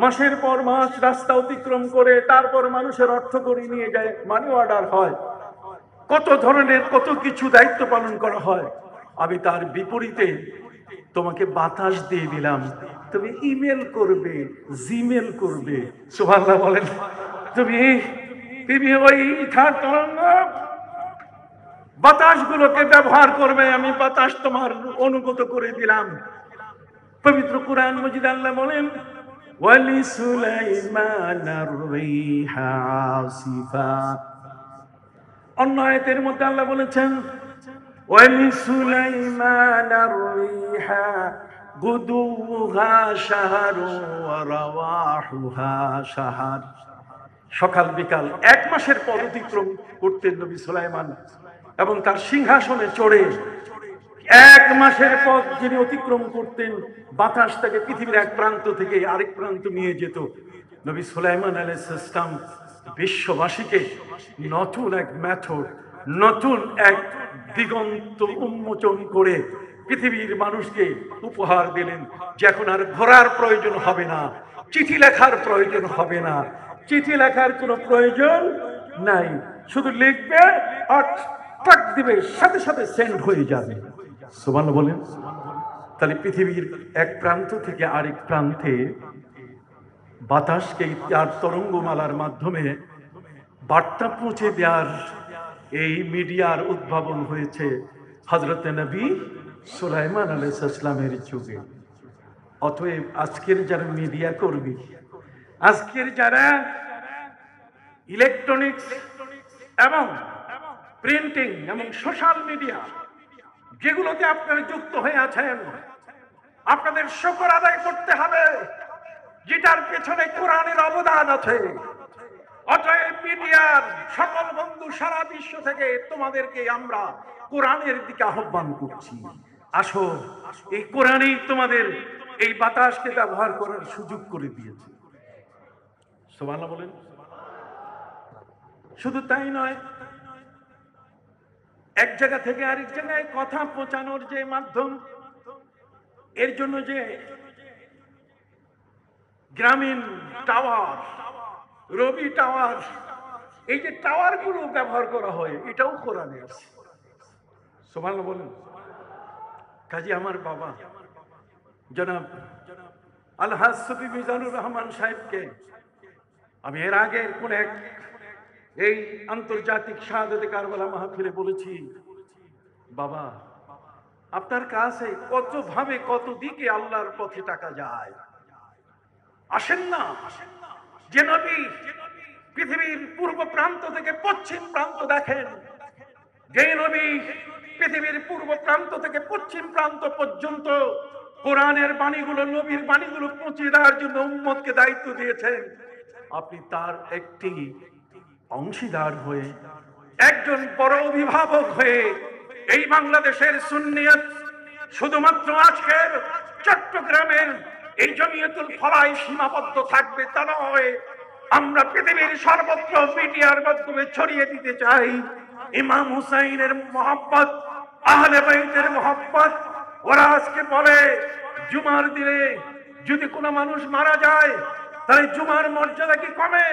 মাসের পর মাস রাস্তা অতিক্রম করে তারপর মানুষের অর্থ করে নিয়ে যায়, মানি অর্ডার হয়, কত ধরনের কত কিছু দায়িত্ব পালন করা হয়। আমি তার বিপরীতে তোমাকে বাতাস দিয়ে দিলাম, তুমি ইমেল করবে, জিমেল করবে। সুবহানাল্লাহ বলেন। তুমি ওই ইথার তরঙ্গ বাতাসগুলোকে ব্যবহার করবে, আমি বাতাস তোমার অনুগত করে দিলাম। পবিত্র কুরআন মজিদ আল্লাহ বলেন, ওয়ালি সুলাইমানার রিহা আসিফা। অন্য আয়াতের মধ্যে আল্লাহ বলেছেন, ওয়ালি সুলাইমানার রিহা গুদুহা শাহরু ওয়া রাওয়াহুহা শাহর। সকাল বিকাল 1 মাসের পথ অতিক্রম করতেন নবী সুলাইমান, এবং তার সিংহাসনে চড়ে 1 মাসের পথ যিনি অতিক্রম করতেন, বাতাস তাকে পৃথিবীর এক প্রান্ত থেকে আরেক প্রান্ত নিয়ে যেত। নবী সুলাইমান আলাইহিস সালাম বিশ্ববাসীকে নতুন এক মেথড, নতুন এক দিগন্ত উন্মোচন করে পৃথিবীর মানুষকে উপহার দিলেন, যে এখন আর ঘোড়ার প্রয়োজন হবে না, চিঠি লেখার প্রয়োজন হবে না, চিঠি লেখার কোনো প্রয়োজন নাই, শুধু লিখবে আর টাক দিবে, সাথে সাথে সেন্ড হয়ে যাবে। সুবহানাল্লাহ বলেন। তাহলে পৃথিবীর এক প্রান্ত থেকে আরেক প্রান্তে বাতাসকে তার তরঙ্গমালার মাধ্যমে বার্তা পৌঁছে দেওয়ার এই মিডিয়ার উদ্ভাবন হয়েছে হযরত নবী সুলাইমান আলাইহিস সালামের যুগে। অতএব আজকের যারা মিডিয়া কর্মী, আজকের যারা ইলেকট্রনিক্স এবং প্রিন্টিং এবং সোশ্যাল মিডিয়া যেগুলোতে আপনারা যুক্ত হয়ে আছেন, আপনাদের শুকর আদায় করতে হবে, যেটার পেছনে কোরআনের অবদান আছে। অতএব মিডিয়ার সকল বন্ধু সারা বিশ্ব থেকে তোমাদেরকে আমরা কোরআনের দিকে আহ্বান করছি। আসো, এই কোরআনই তোমাদের এই বাতাসকে ব্যবহার করার সুযোগ করে দিয়েছে। সুবহানাল্লাহ বলেন। শুধু তাই নয়, এক জায়গা থেকে আরেক জায়গায় কথা পৌঁছানোর যে মাধ্যম, এর জন্য যে গ্রামীণ টাওয়ার, রবি টাওয়ার, এই যে টাওয়ার গুলো ব্যবহার করা হয়, এটাও কোরআনে আছে। সুবহানাল্লাহ বলেন। কাজী আমার বাবা জনাব আলহাজ শফি মিজানুর রহমান সাহেবকে আমি এর আগে কোন এক এই আন্তর্জাতিক শাহাদাতে কারবালা মাহফিলে বলেছি, বাবা আপনার কাছে কত ভাবে কত দিকে আল্লাহর পথে টাকা যায়, আসেন না। যে নবী পৃথিবীর পূর্ব প্রান্ত থেকে পশ্চিম প্রান্ত দেখেন, যে নবী পৃথিবীর পূর্ব প্রান্ত থেকে পশ্চিম প্রান্ত পর্যন্ত কোরআনের বাণীগুলো, নবীর বাণীগুলো পৌঁছে দেওয়ার জন্য উম্মতকে দায়িত্ব দিয়েছেন, আপনি তার একটি অংশীদার হয়ে, একজন বড় অভিভাবক হয়ে এই বাংলাদেশের সুন্নিয়ত শুধুমাত্র আজকের চট্টগ্রামের এই জমিয়তুল ফলায় সীমাবদ্ধ থাকবে তা নয়, আমরা পৃথিবীর সর্বত্র মিডিয়ার মাধ্যমে ছড়িয়ে দিতে চাই ইমাম হুসাইনের মহব্বত, আহলে বাইতের মহব্বত। ওরা আজকে বলে জুমার দিনে যদি কোনো মানুষ মারা যায় তাহলে জুমার মর্যাদা কি কমে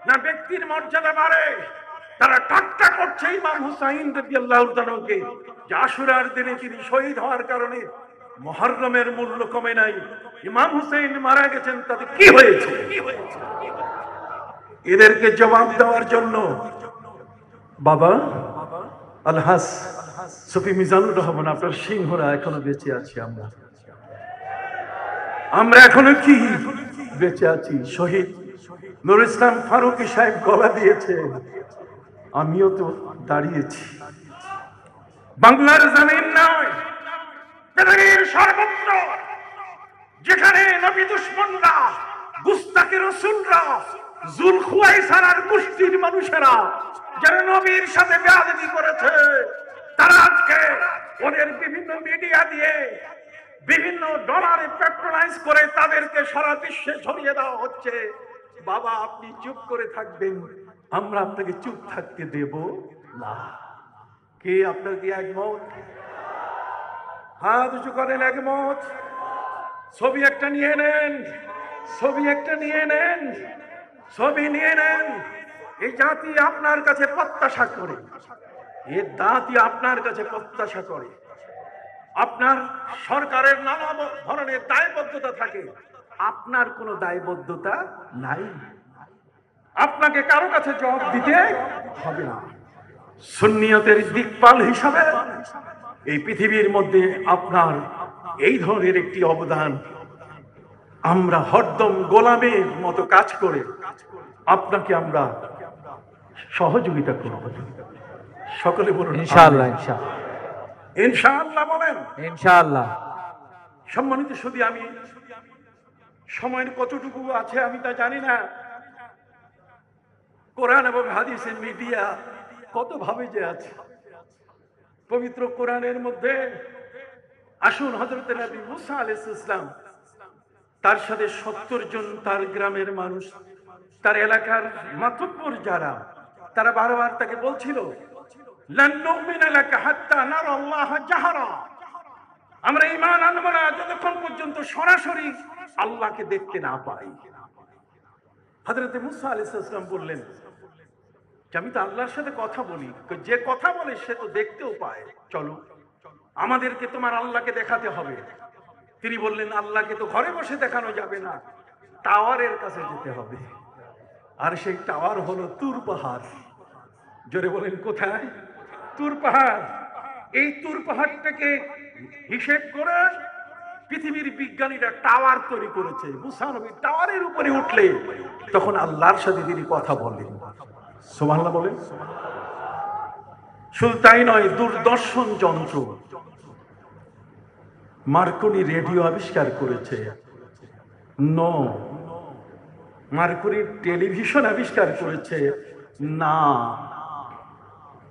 না ব্যক্তির মর্যাদা বাড়ে? তারা ঠাট্টা করছে ইমাম হুসাইন রাদিয়াল্লাহু তাআলাকে, যে আশুরার দিনে তিনি শহীদ হওয়ার কারণে মুহররমের মূল্য কমে নাই। ইমাম হুসাইন মারা গেছেন, তাতে কি হয়েছে? এদেরকে জবাব দেওয়ার জন্য বাবা আলহাজ শফি মিজানুর রহমান, আপনার সিংহরা এখনো বেঁচে আছি। আমরা এখনো কি বেঁচে আছি? শহীদ নুর ইসলাম ফারুকী সাহেব গলা দিয়েছে, আমিও তো দাঁড়িয়েছি। বাংলার জমিন নয়, পৃথিবীর সর্বত্র যেখানে নবী দুশমনরা, গুস্তাখি রাসূলরা, জুল খুয়াইসারার গোষ্ঠীর মানুষেরা যারা নবীর সাথে বেয়াদবি করেছে, তারা আজকে ওদের বিভিন্ন মিডিয়া দিয়ে বিভিন্ন ডলারে পেট্রোলাইজ করে তাদেরকে সারা বিশ্বে ছড়িয়ে দেওয়া হচ্ছে। বাবা আপনি চুপ করে থাকবেন, আমরা আপনাকে চুপ থাকতে দেব না। কে আপনার কি একমত? হাত উঁচু করেন, একমত? ছবি একটা নিয়ে নেন, ছবি একটা নিয়ে নেন, ছবি নিয়ে নেন। এই জাতি আপনার কাছে প্রত্যাশা করে, এই জাতি আপনার কাছে প্রত্যাশা করে। আপনার সরকারের নানা ধরনের দায়বদ্ধতা থাকে, আপনার কোনো দায়বদ্ধতা নাই। আপনাকে কারো কাছে জবাব দিতে হবে না। সুন্নিয়তের দিকপাল হিসাবে এই পৃথিবীর মধ্যে আপনার এই ধরনের একটি অবদান। আমরা হরদম গোলামের মতো কাজ করে আপনাকে আমরা সহযোগিতা করব। সকলে বলুন ইনশাআল্লাহ। ইনশাআল্লাহ, ইনশাআল্লাহ বলেন ইনশাআল্লাহ। সম্মানিত সুধী, আমি সময়ের কতটুকু আছে আমি তা জানি না। কোরআন এবং হাদিসের মিডিয়া কত ভাবে যে আছে। পবিত্র কোরআনের মধ্যে আসুন, হযরত নবী মুসা আলাইহিস সালাম, তার সাথে 70 জন তার গ্রামের মানুষ, তার এলাকার মাতব্বর যারা, তারা বারবার তাকে বলছিল, লান নুমিনা লাকা হাত্তা নারা আল্লাহ জাহরা, আমরা ঈমান আনব না যতক্ষণ পর্যন্ত সরাসরি আল্লাহকে দেখতে না পাই। হযরত মুসা আলাইহিস সালাম বললেন, আমি তো আল্লাহর সাথে কথা বলি, যে কথা বলে সে তো দেখতেও পায়, চলো আমাদেরকে তোমার আল্লাহকে দেখাতে হবে। তিনি বললেন, আল্লাহকে তো ঘরে বসে দেখানো যাবে না, টাওয়ারের কাছে যেতে হবে। আর সেই টাওয়ার হলো তুর পাহাড়। জোরে বলেন কোথায়? তুর পাহাড়। এই তুর পাহাড়টাকে হিসেব করে পৃথিবীর বিজ্ঞানীরা টাওয়ার তৈরি করেছে। মুসা নবী টাওয়ারের উপরে উঠলে তখন আল্লাহর সাথে তিনি কথা বলেন। সুবহানাল্লাহ বলেন। শুধু তাই নয়, দূরদর্শন যন্ত্র, মার্কনি রেডিও আবিষ্কার করেছে। মার্কুরি টেলিভিশন আবিষ্কার করেছে? না।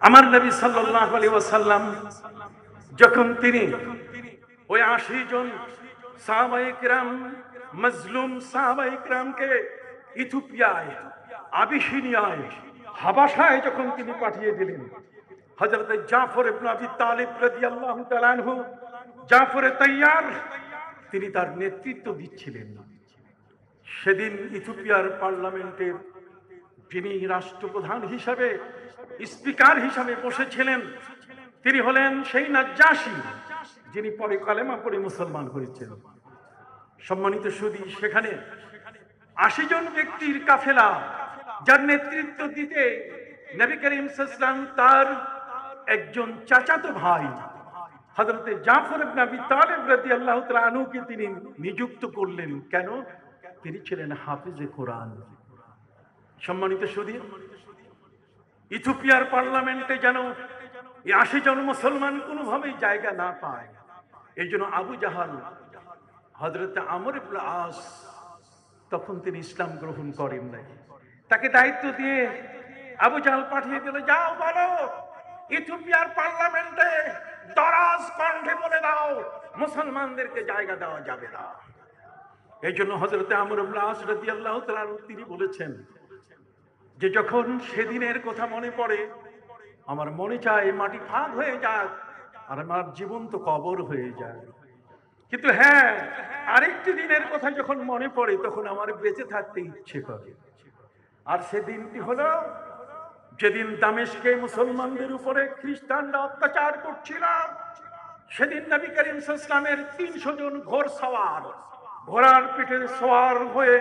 আমার নবী সাল্লাল্লাহু আলাইহি ওয়াসাল্লাম যখন তিনি ওই ৮০ জন সাহাবায়ে কেরাম, মজলুম সাহাবায়ে কেরামকে ইথিওপিয়ায়, আবিসিনিয়ায়, হাবাসায় যখন তিনি পাঠিয়ে দিলেন, হযরত জাফর ইবনে আবি তালিব রাদিয়াল্লাহু তাআলা আনহু, জাফরে তাইয়ার, তিনি তার নেতৃত্ব দিচ্ছিলেন। সেদিন ইথিওপিয়ার পার্লামেন্টের যিনি রাষ্ট্রপ্রধান হিসাবে, স্পিকার হিসাবে বসেছিলেন, তিনি হলেন সেই নাজ্জাশী, যিনি পরে কালেমা পড়ে মুসলমান হয়েছেন। সম্মানিত সুধী, সেখানে ৮০ জন ব্যক্তির কাফেলা, যার নেতৃত্ব দিতে নবী করিম সাল্লাল্লাহু আলাইহি ওয়াসাল্লাম তার একজন চাচাতো ভাই হযরত জাফর ইবনে আবি তালিব রাদিয়াল্লাহু তাআলা আনহুকে তিনি নিযুক্ত করলেন। কেন? তিনি ছিলেন হাফেজে কোরআন। সম্মানিত সুধী, ইথিওপিয়ার পার্লামেন্টে যেন এই ৮০ জন মুসলমান কোনোভাবেই জায়গা না পায়, এই জন্য আবু জাহাল, হযরত আমর ইবনে আস, তখন তিনি ইসলাম গ্রহণ করেন নাই। তাকে দায়িত্ব দিয়ে আবু জাহাল পাঠিয়ে দিল, যাও বলো ইথিওপিয়ার পার্লামেন্টে দরাজ কণ্ঠে বলে দাও মুসলমানদেরকে জায়গা দেওয়া যাবে না। এই জন্য হযরত আমর ইবনে আস রাদিয়াল্লাহু তাআলা তিনি বলেছেন যে যখন সেদিনের কথা মনে পড়ে আমার মনে চায় মাটি ফাঁক হয়ে যাক আর আমার জীবন্ত কবর হয়ে যায়। কিন্তু হ্যাঁ, আরেকটি দিনের কথা যখন মনে পড়ে তখন আমার বেঁচে থাকতে ইচ্ছে করে। আর সেদিনটি হলো যেদিন দামেস্কে মুসলমানদের উপরে খ্রিস্টানরা অত্যাচার করছিল। সেদিন নবী করিম সাল্লাল্লাহু আলাইহি ওয়াসাল্লামের ৩০০ জন ঘোড়সওয়ার, ঘোড়ার পিঠে সওয়ার হয়ে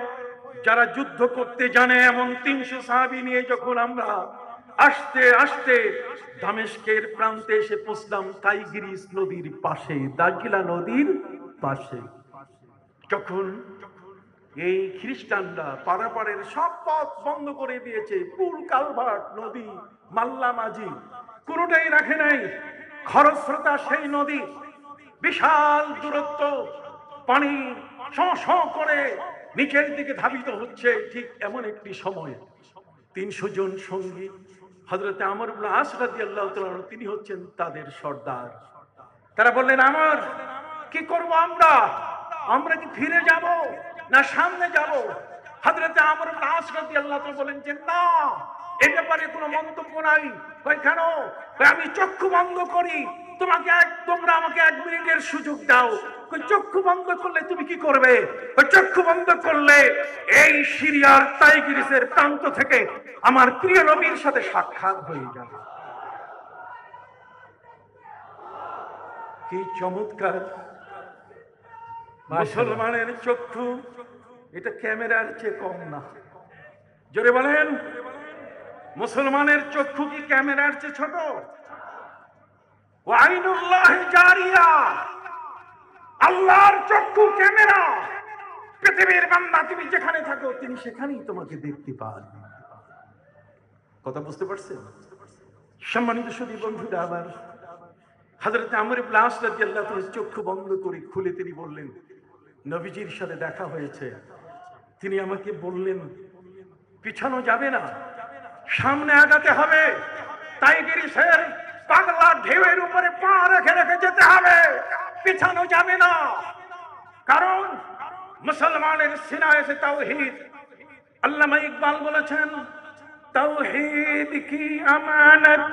যারা যুদ্ধ করতে জানে এমন ৩০০ সাহাবী নিয়ে যখন আমরা আস্তে আস্তে দামেস্কের প্রান্তে এসে পৌঁছলাম, টাইগ্রিস নদীর পাশে, দাজিলা নদীর পাশে, যখন এই খ্রিস্টানরা পারাপারের সব পথ বন্ধ করে দিয়েছে, পুল, কালভার্ট, নদী, মাল্লা মাঝি কোনোটাই রাখে নাই, খরস্রোতা সেই নদী, বিশাল দূরত্ব, পানি শ করে নিচের দিকে ধাবিত হচ্ছে। ঠিক এমন একটি সময় ৩০০ জন সঙ্গী, হযরত আমর ইবনে আস রাদিয়াল্লাহু তাআলা তিনি হচ্ছেন তাদের সর্দার। তারা বললেন, আমর, কি করব আমরা? আমরা কি ফিরে যাব না সামনে যাব? হযরত আমর ইবনে আস রাদিয়াল্লাহু তাআলা বলেন যে না, এই ব্যাপারে কোনো মন্তব্য নাই। কই কেন? আমি চক্ষু বন্ধ করি, তোমরা আমাকে ১ মিনিটের সুযোগ দাও। কই চক্ষু বন্ধ করলে তুমি কি করবে? কই চক্ষু বন্ধ করলে এই সিরিয়ার টাইগ্রিসের প্রান্ত থেকে আমার প্রিয় নবীর সাথে সাক্ষাৎ হয়ে যাবে। কি চমৎকার! মুসলমানের চক্ষু এটা ক্যামেরার চেয়ে কম না। জোরে বলেন, মুসলমানের চক্ষু কি ক্যামেরার চেয়ে ছোট? ওয়াইনুল্লাহি জারিয়া, আল্লাহর চক্ষু ক্যামেরা। পৃথিবীর বান্দা তুমি যেখানে থাকো তিনি সেখানেই তোমাকে দেখতে পান। কথা বুঝতে পারছেন? সম্মানিত সুধী বন্ধুরা আমার, হযরত আমর ইবনে আস রাদিয়াল্লাহু তাআলা চক্ষু বন্ধ করে খুলে তিনি বললেন, নবীজির সাথে দেখা হয়েছে। তিনি আমাকে বললেন পিছানো যাবে না, সামনে আগাতে হবে, টাইগ্রিসের পাগলা ঢেউয়ের উপরে পা রেখে রেখে যেতে হবে, পিছানো যাবে না। কারণ মুসলমানের সিনায় সে তাওহীদ। আল্লামা ইকবাল বলেছেন, তাওহীদ কি আমানত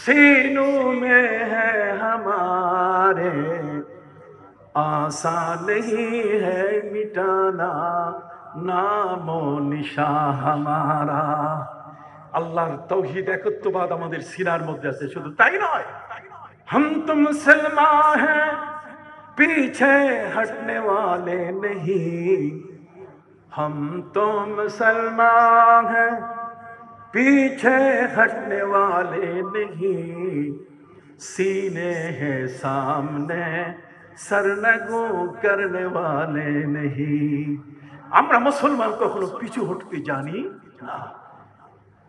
सीनों में है हमारे, आसान नहीं है मिटाना नामो निशा हमारा। আল্লাহর তাওহীদ একত্ববাদ আমাদের সিনার মধ্যে আছে। শুধু তাই নয়, हम तो मुसलमान हैं पीछे हटने वाले नहीं, हम तो मुसलमान हैं पीछे हटने वाले नहीं, सीने हैं सामने सरनगो करने वाले नहीं। আমরা মুসলমান কখনো পিছু হটতে জানি না।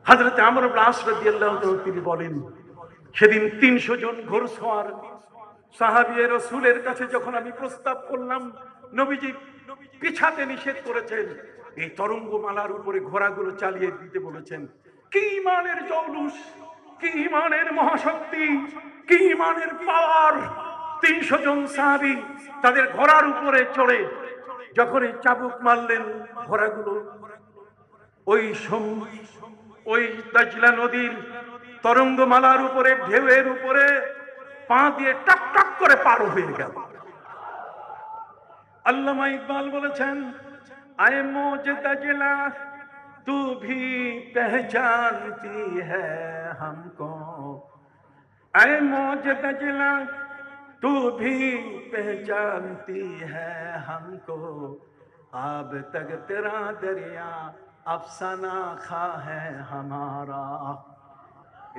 হযরত আমর ইবনে আস রাদিয়াল্লাহু তাআলা তিনি বলেন, সেদিন ৩০০ জন ঘোড়সওয়ার সাহাবী রাসূলের কাছে যখন আমি প্রস্তাব করলাম, নবীজি পিছাতে নিষেধ করেছেন, এই তরঙ্গমালার উপরে ঘোড়াগুলো চালিয়ে দিতে বলেছেন। কি ইমানের জৌলুস, কি ইমানের মহাশক্তি, কি ইমানের পাওয়ার! 300 জন সাহাবী তাদের ঘোড়ার উপরে চড়ে যখনই চাবুক মারলেন, ঘোড়াগুলো ওই দাজলা নদীর তরঙ্গমালার উপরে, ঢেউয়ের উপরে পা দিয়ে টক টক করে পার হয়ে গেল। আল্লামা ইকবাল বলেছেন, আয়ে মৌজ দাজলা তু ভি পহচানতি হ্যায় হামকো, আয়ে মৌজ দাজলা তু ভি পহচানতি হ্যায় হামকো, আব তক তেরা দরিয়া আফসানা খা হ্যায় হামারা।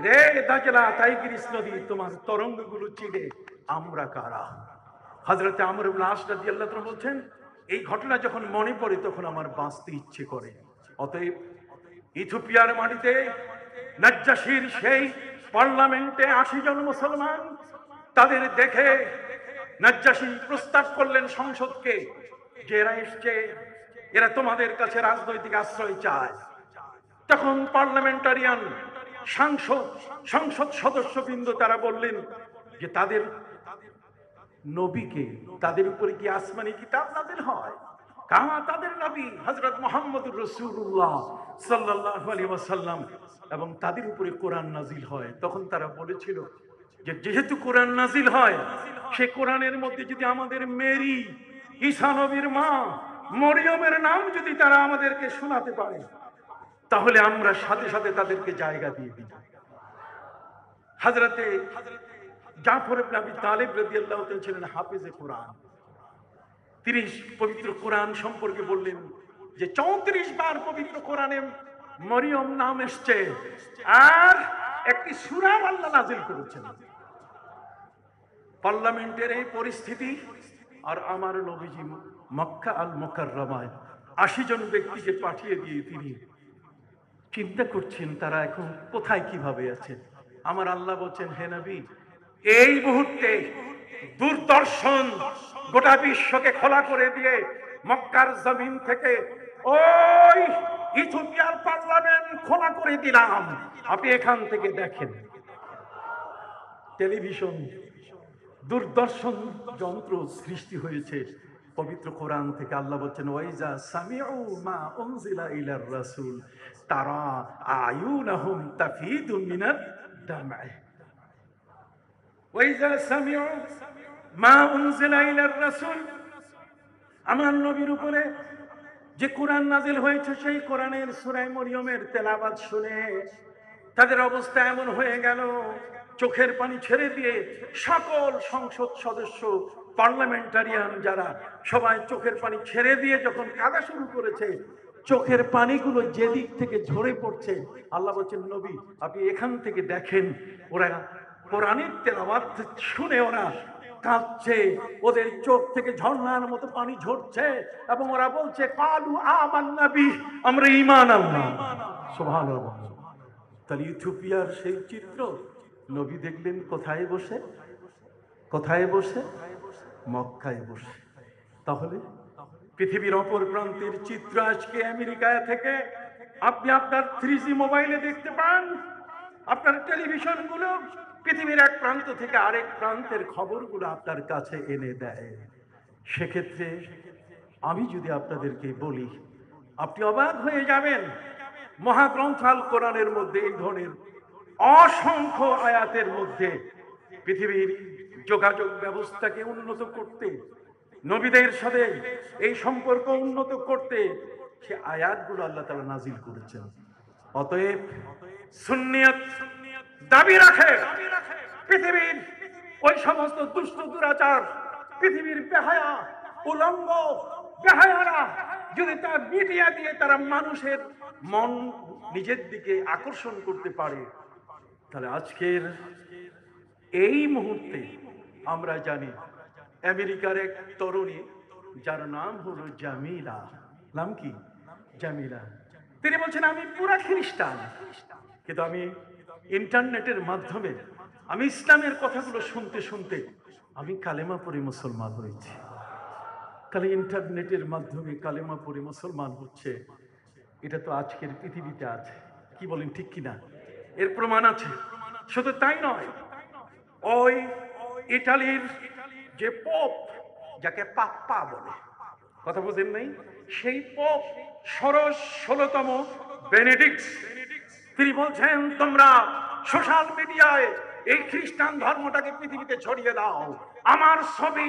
রে দাজলা, টাইগ্রিস নদী, তোমার তরঙ্গগুলো চিনে আমরা কারা? হযরতে আমর ইবনে আস রাদিয়াল্লাহু তাআলা বলছেন, এই ঘটনা যখন মনে পড়ে তখন আমার বাঁচতে ইচ্ছে করে। অতএব ইথিওপিয়ার মাটিতে নাজ্জাশীর সেই পার্লামেন্টে 80 জন মুসলমান, তাদের দেখে নাজ্জাশী প্রস্তাব করলেন সংসদকে যে এরা এসছে, এরা তোমাদের কাছে রাজনৈতিক আশ্রয় চায়। তখন পার্লামেন্টারিয়ান সংসদ সদস্যবৃন্দ তারা বললেন যে তাদের নবীকে, তাদের উপরে কি আসমানি কিতাব নাযিল হয়? কাহা তাদের নবী হযরত মুহাম্মদুর রাসূলুল্লাহ সাল্লাল্লাহু আলাইহি ওয়াসাল্লাম, এবং তাদের উপরে কোরআন নাযিল হয়। তখন তারা বলেছিল যে যেহেতু কোরআন নাযিল হয়, সে কোরআনের মধ্যে যদি আমাদের মেরি, ঈসা নবীর মা মরিয়মের নাম যদি তারা আমাদেরকে শোনাতে পারে, তাহলে আমরা সাথে সাথে তাদেরকে জায়গা দিয়ে দিই। হযরতে জাফর ইবনে আবি তালিব রাদিয়াল্লাহু তাআলা ছিলেন হাফেজে কোরআন। তিনি পবিত্র কোরআন সম্পর্কে বললেন যে 34 বার পবিত্র কোরআনে মরিয়ম নাম এসছে, আর একটি সূরা আল্লাহ নাযিল করেছেন। পার্লামেন্টের এই পরিস্থিতি, আর আমার নবীজি মক্কা আল মুকাররমায় 80 জন ব্যক্তিকে পাঠিয়ে দিয়ে তিনি চিন্তা করছেন তারা এখন কোথায় কিভাবে আছে। আমার আল্লাহ বলছেন, হে নবী, এই মুহূর্তে দূরদর্শন গোটা বিশ্বকে খোলা করে দিয়ে মক্কার জমিন থেকে ওই ইথিওপিয়ার পার্লামেন্ট খোলা করে দিলাম, আপনি এখান থেকে দেখেন। টেলিভিশন, দূরদর্শন যন্ত্র সৃষ্টি হয়েছে পবিত্র কোরআন থেকে। আল্লাহ বলছেন, ওয়াইজা সামিউ মা উনজিলা ইলার রাসূল তারা আয়ুনাহুম তাফিদু মিনাদ দামঈ, ওয়াইজা সামিউ মা উনজিলা ইলার রাসূল। আমার নবীর উপরে যে কোরআন নাযিল হয়েছে, সেই কোরআনের সূরা মরিয়মের তেলাওয়াত শুনে তাদের অবস্থা এমন হয়ে গেল, চোখের পানি ছেড়ে দিয়ে সকল সংসদ সদস্য, পার্লামেন্টারিয়ান যারা, সবাই চোখের পানি ছেড়ে দিয়ে যখন কাঁদা শুরু করেছে, চোখের পানিগুলো যেদিক থেকে ঝরে পড়ছে, আল্লাহ বলছেন, নবী আপনি এখান থেকে দেখেন। ওরা কোরআনের তেলাওয়াত শুনে ওরা কাঁদছে, ওদের চোখ থেকে ঝর্ণার মতো পানি ঝরছে, এবং ওরা বলছে, কালু আমান্না বিহি, আমরা ঈমান আনলাম। সুবহানাল্লাহ। তাহলে ইথিওপিয়ার সেই চিত্র নবী দেখলেন কোথায় বসে? কোথায় বসে? মক্কায় বসে। তাহলে পৃথিবীর অপর প্রান্তের চিত্র আজকে আমেরিকা থেকে আপনি আপনার 3G মোবাইলে দেখতে পান। আপনার টেলিভিশনগুলো পৃথিবীর এক প্রান্ত থেকে আরেক প্রান্তের খবরগুলো আপনার কাছে এনে দেয়। সেক্ষেত্রে আমি যদি আপনাদেরকে বলি, আপনি অবাক হয়ে যাবেন। মহাগ্রন্থ আল কোরআনের মধ্যে এই ধরনের অসংখ্য আয়াতের মধ্যে পৃথিবীর যোগাযোগ ব্যবস্থাকে উন্নত করতে, নবীদের সাথে এই সম্পর্ক উন্নত করতে সে আয়াতগুলো আল্লাহ তাআলা নাযিল করেছেন। অতএব সুন্নিয়ত দাবি রাখে পৃথিবীর ওই সমস্ত দুষ্ট দুরাচার, পৃথিবীর বেহায়া উলঙ্গ বেহায়ারা যদি তার মিডিয়া দিয়ে তারা মানুষের মন নিজের দিকে আকর্ষণ করতে পারে, তাহলে আজকের এই মুহূর্তে আমরা জানি আমেরিকার এক তরুণী, যার নাম হলো জামিলা। নাম কি? জামিলা। তিনি বলছেন, আমি পুরা খ্রিস্টান, কিন্তু আমি ইন্টারনেটের মাধ্যমে আমি ইসলামের কথাগুলো শুনতে শুনতে আমি কালেমা পড়ে মুসলমান হয়েছি। তাহলে ইন্টারনেটের মাধ্যমে কালেমা পড়ে মুসলমান হচ্ছে, এটা তো আজকের পৃথিবীতে আছে, কি বলেন ঠিক কিনা? এর প্রমাণ আছে। শুধু তাই নয়, ওই ইটালির যে পোপ, যাকে পাপ্পা বলে, কথা বুঝেন নাই, সেই পোপ ষোড়শ 16তম বেনেডিক্ট, তিনি বলছেন তোমরা সোশ্যাল মিডিয়ায় এই খ্রিস্টান ধর্মটাকে পৃথিবীতে ছড়িয়ে দাও, আমার ছবি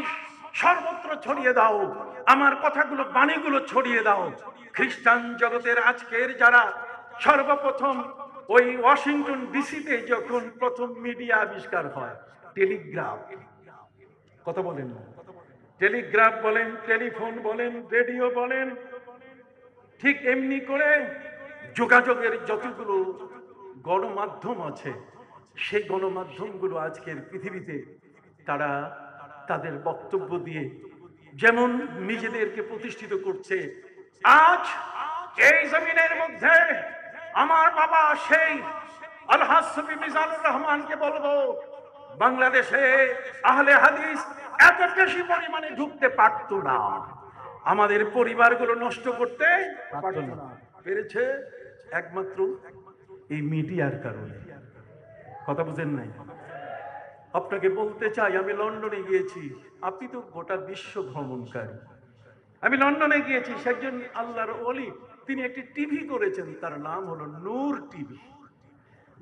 সর্বত্র ছড়িয়ে দাও, আমার কথাগুলো বাণীগুলো ছড়িয়ে দাও। খ্রিস্টান জগতের আজকের যারা সর্বপ্রথম ওই ওয়াশিংটন ডিসিতে যখন প্রথম মিডিয়া আবিষ্কার হয়, টেলিগ্রাফ, কথা বলেন না, টেলিগ্রাফ বলেন, টেলিফোন বলেন, রেডিও বলেন, ঠিক এমনি করে যোগাযোগের যতগুলো গণমাধ্যম আছে, সেই গণমাধ্যমগুলো আজকের পৃথিবীতে তারা তাদের বক্তব্য দিয়ে যেমন নিজেদেরকে প্রতিষ্ঠিত করছে। আজ এই জমিনের মধ্যে আমার বাবা সেই আলহাজ সুফি মিজানুর রহমানকে বলবো, বাংলাদেশে আহলে হাদিস এত বেশি পরিমাণে ঢুকতে পারত না, আমাদের পরিবারগুলো নষ্ট করতে পারত না, পেরেছে একমাত্র এই মিডিয়ার কারণে। কথা বুঝেন নাই? আপনাকে বলতে চাই, আমি লন্ডনে গিয়েছি, আপনি তো গোটা বিশ্ব ভ্রমণকারী, আমি লন্ডনে গিয়েছি, সেজন আল্লাহর ওলি, তিনি একটি টিভি করেছেন, তার নাম হলো নূর টিভি।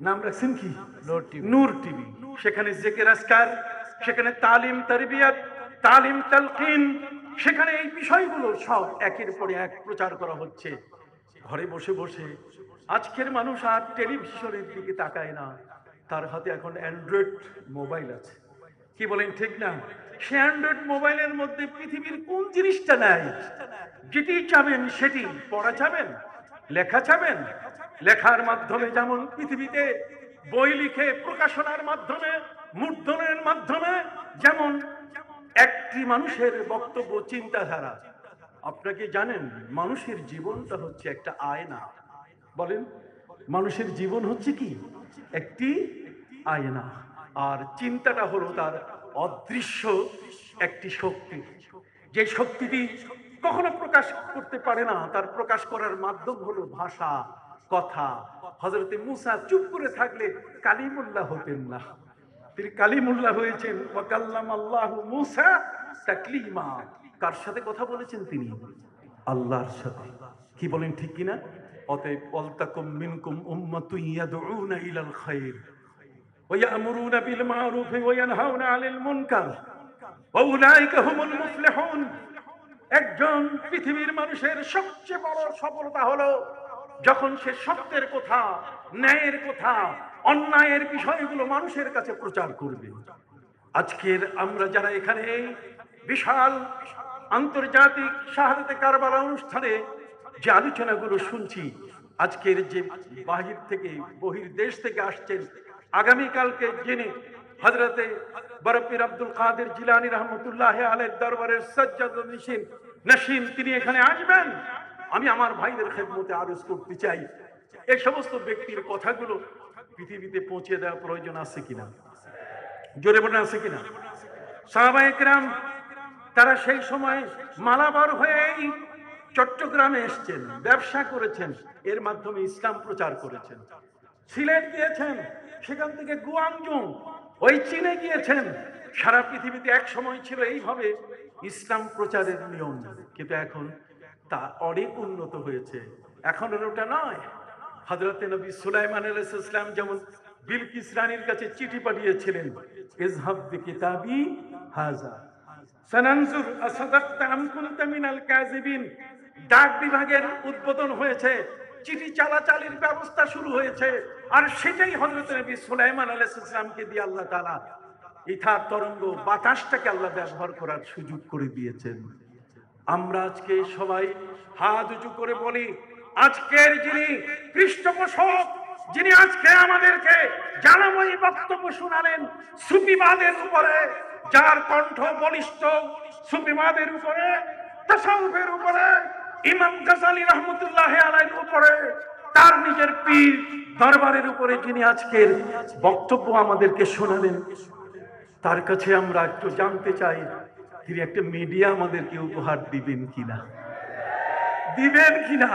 নাম রাখছেন কি? নূর টিভি। সেখানে জিকির আজকার, সেখানে তালিম তারবিয়াত, তালিম তালকিন, সেখানে এই বিষয়গুলো সব একের পর এক প্রচার করা হচ্ছে। ঘরে বসে বসে আজকের মানুষ আর টেলিভিশনের দিকে তাকায় না, তার হাতে এখন অ্যান্ড্রয়েড মোবাইল আছে, কি বলেন ঠিক না? সে অ্যান্ড্রয়েড মোবাইলের মধ্যে পৃথিবীর কোন জিনিসটা নাই, যেটি চাবেন সেটি পড়া চাবেন, লেখা চাবেন, লেখার মাধ্যমে যেমন পৃথিবীতে বই লিখে প্রকাশনার মাধ্যমে, মুদ্রণের মাধ্যমে যেমন একটি মানুষের বক্তব্য, চিন্তাধারা। আপনাকে জানেন, মানুষের জীবনটা হচ্ছে একটা আয়না। বলেন, মানুষের জীবন হচ্ছে কি? একটি আয়না। আর চিন্তাটা হলো তার অদৃশ্য একটি শক্তি, যে শক্তিটি কখনো প্রকাশ করতে পারে না, তার প্রকাশ করার মাধ্যম হলো ভাষা, কথা। হযরতে মূসা চুপ করে থাকলে কালিমুল্লাহ হতেন না, তিনি কালিমুল্লাহ হয়েছেন। ওয়া কাল্লামাল্লাহু মূসা তাকলিমা। কার সাথে কথা বলেছেন তিনি? আল্লাহর সাথে। কি বলেন ঠিক কিনা? অতএব ওয়ালতাকুম মিনকুম উম্মাতুন ইয়াদউনা ইলাল খায়র ওয়া ইয়া'মুরুনা বিল মা'রুফ ওয়া ইয়ানহাউনা আনিল মুনকার ওয়া উলাইকা হুমুল মুফলিহুন। একজন পৃথিবীর মানুষের সবচেয়ে বড় সফলতা হলো যখন সে সত্যের কথা, ন্যায়ের কথা, অন্যায়ের বিষয়গুলো মানুষের কাছে প্রচার করবে। আজকের আমরা যারা এখানে এই বিশাল আন্তর্জাতিক শাহাদাতে কারবালা অনুষ্ঠানে যে আলোচনাগুলো শুনছি, আজকের যে বাহির থেকে বহির্দেশ থেকে আসছেন, আগামীকালকে যিনি হযরতে বরপীর আব্দুল কাদের জিলানী রহমতুল্লাহ আলাইহির দরবারের সাজ্জাদুন নশীন তিনি এখানে আসবেন, আমি আমার ভাইদের খেদমতে আরজ করতে চাই, এই সমস্ত ব্যক্তির কথাগুলো পৃথিবীতে পৌঁছে দেওয়া প্রয়োজন আছে কিনা? জোরে বলেন আছে কিনা? সাহাবায়ে কেরাম তারা সেই সময় মালাবার হয়ে চট্টগ্রামে এসেছেন, ব্যবসা করেছেন, এর মাধ্যমে ইসলাম প্রচার করেছেন, সিলেট গিয়েছেন, সেখান থেকে গুয়াংজু, ওই চীনে গিয়েছেন। সারা পৃথিবীতে এক সময় ছিল এইভাবে ইসলাম প্রচারের নিয়ম, কিন্তু এখন তা অনেক উন্নত হয়েছে। এখন আর ওটা নয়। হযরতে নবী সুলাইমান আলাইহিস সালাম যেমন বিলকিস রানীর কাছে চিঠি পাঠিয়েছিলেন, ইযহাব বিকিতাবি হাযা সানানজুর আসাদাকতা আম কুনতা মিনাল কাযিবিন। ডাক বিভাগের উদ্বোধন হয়েছে, চিঠি চালাচালির ব্যবস্থা শুরু হয়েছে, আর সেটাই হযরত নবী সুলাইমান আলাইহিস সালামকে দিয়ে আল্লাহ তাআলা ইথার তরঙ্গ বাতাসটাকে আল্লাহ ব্যবহার করার সুযোগ করে দিয়েছেন। আমরা আজকে সবাই হাত উঁচু করে বলি, আজকের যিনি পৃষ্ঠপোষক, যিনি আজকে আমাদেরকে জানাময়ী বক্তব্য শোনালেন সুফিবাদের উপরে, যার কণ্ঠ বলিষ্ঠ সুফিবাদের উপরে, তাসাউফের উপরে, ইমাম গাজালি রহমতুল্লাহ আলাইহির উপরে, তার নিজের পীর দরবারের উপরে যিনি আজকের বক্তব্য আমাদেরকে শোনালেন, তার কাছে আমরা একটু জানতে চাই, তিনি একটা মিডিয়া আমাদেরকে উপহার দিবেন কিনা, দিবেন কিনা?